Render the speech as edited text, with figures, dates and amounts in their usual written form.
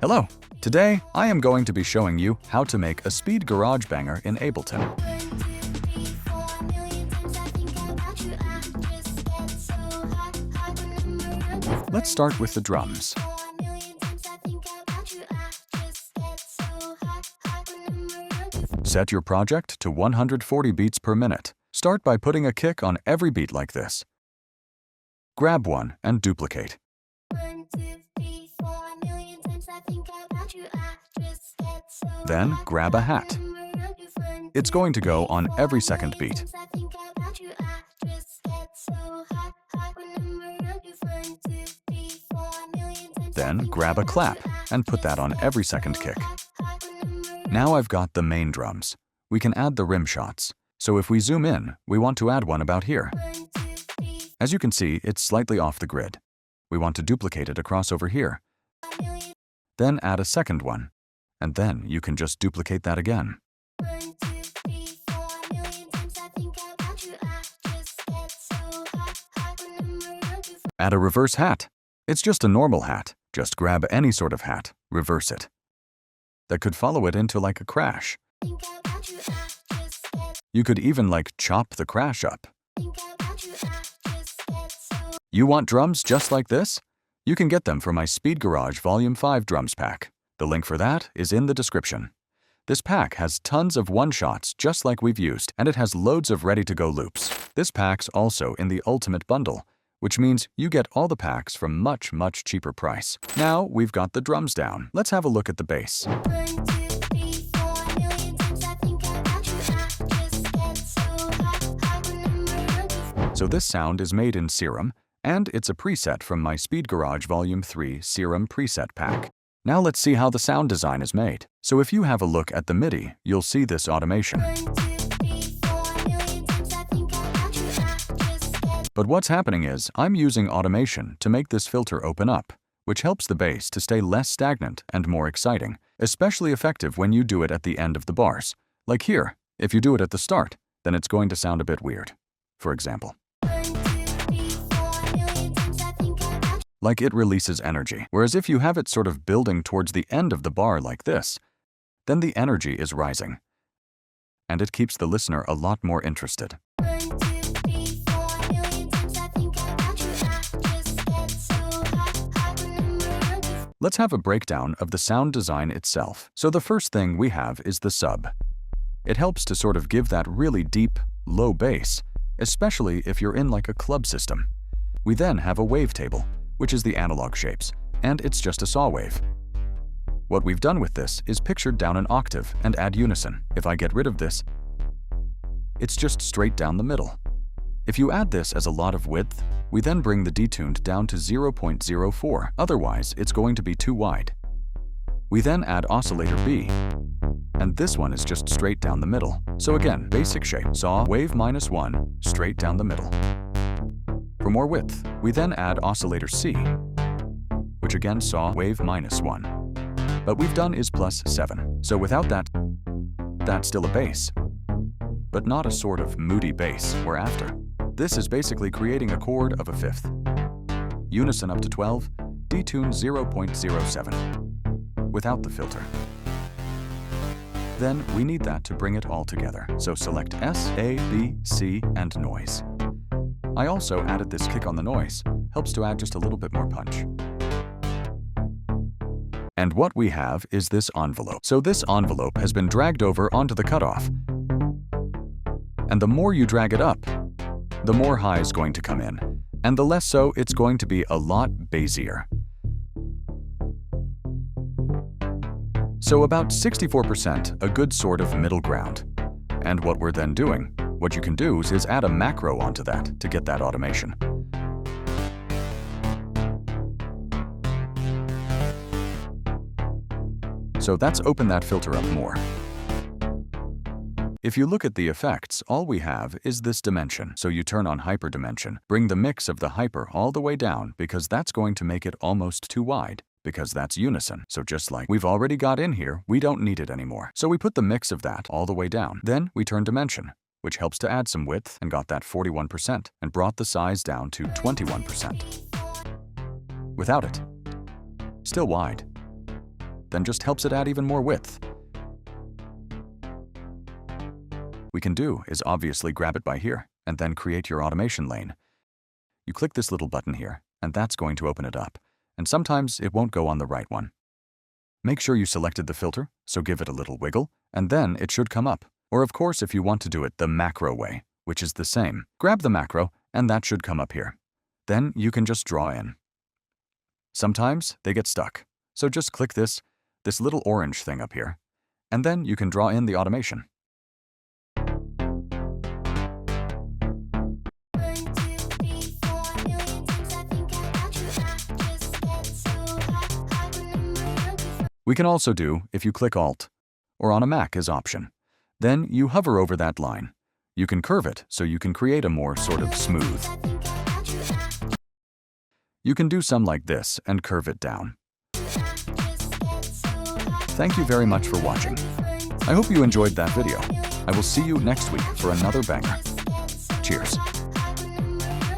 Hello! Today, I am going to be showing you how to make a speed garage banger in Ableton. Let's start with the drums. Set your project to 140 beats per minute. Start by putting a kick on every beat like this. Grab one and duplicate. Then grab a hat. It's going to go on every second beat. Then grab a clap and put that on every second kick. Now I've got the main drums. We can add the rim shots. So if we zoom in, we want to add one about here. As you can see, it's slightly off the grid. We want to duplicate it across over here. Then add a second one. And then you can just duplicate that again. Add a reverse hat. It's just a normal hat. Just grab any sort of hat, reverse it. That could follow it into like a crash. You could even like chop the crash up. You want drums just like this? You can get them from my Speed Garage Volume 5 drums pack. The link for that is in the description. This pack has tons of one-shots just like we've used, and it has loads of ready-to-go loops. This pack's also in the Ultimate Bundle, which means you get all the packs for much cheaper price. Now we've got the drums down. Let's have a look at the bass. So this sound is made in Serum, and it's a preset from my Speed Garage Volume 3 Serum preset pack. Now let's see how the sound design is made. So if you have a look at the MIDI, you'll see this automation. But what's happening is, I'm using automation to make this filter open up, which helps the bass to stay less stagnant and more exciting, especially effective when you do it at the end of the bars. Like here, if you do it at the start, then it's going to sound a bit weird. For example. Like it releases energy, whereas if you have it sort of building towards the end of the bar like this, then the energy is rising. And it keeps the listener a lot more interested. Let's have a breakdown of the sound design itself. So the first thing we have is the sub. It helps to sort of give that really deep, low bass, especially if you're in like a club system. We then have a wavetable, which is the analog shapes, and it's just a saw wave. What we've done with this is pictured down an octave and add unison. If I get rid of this, it's just straight down the middle. If you add this as a lot of width, we then bring the detuned down to 0.04, otherwise it's going to be too wide. We then add oscillator B, and this one is just straight down the middle. So again, basic shape, saw wave -1, straight down the middle. For more width, we then add oscillator C, which again saw wave -1. But we've done is +7. So without that, that's still a bass, but not a sort of moody bass we're after. This is basically creating a chord of a fifth. Unison up to 12, detune 0.07, without the filter. Then we need that to bring it all together. So select S, A, B, C, and noise. I also added this kick on the noise, helps to add just a little bit more punch. And what we have is this envelope. So this envelope has been dragged over onto the cutoff. And the more you drag it up, the more high is going to come in, and the less so it's going to be a lot bassier. So about 64%, a good sort of middle ground. And what we're then doing, what you can do is add a macro onto that to get that automation. So that's open that filter up more. If you look at the effects, all we have is this dimension. So you turn on hyper dimension, bring the mix of the hyper all the way down because that's going to make it almost too wide because that's unison. So just like we've already got in here, we don't need it anymore. So we put the mix of that all the way down. Then we turn dimension, which helps to add some width and got that 41% and brought the size down to 21%. Without it, still wide. then just helps it add even more width. We can do is obviously grab it by here and then create your automation lane. You click this little button here, and that's going to open it up. And sometimes it won't go on the right one. Make sure you selected the filter, so give it a little wiggle, and then it should come up. Or of course, if you want to do it the macro way, which is the same, grab the macro, and that should come up here. Then you can just draw in. Sometimes they get stuck, so just click this little orange thing up here, and then you can draw in the automation. We can also do if you click Alt, or on a Mac as option. Then you hover over that line. You can curve it so you can create a more sort of smooth. You can do some like this and curve it down. Thank you very much for watching. I hope you enjoyed that video. I will see you next week for another banger. Cheers.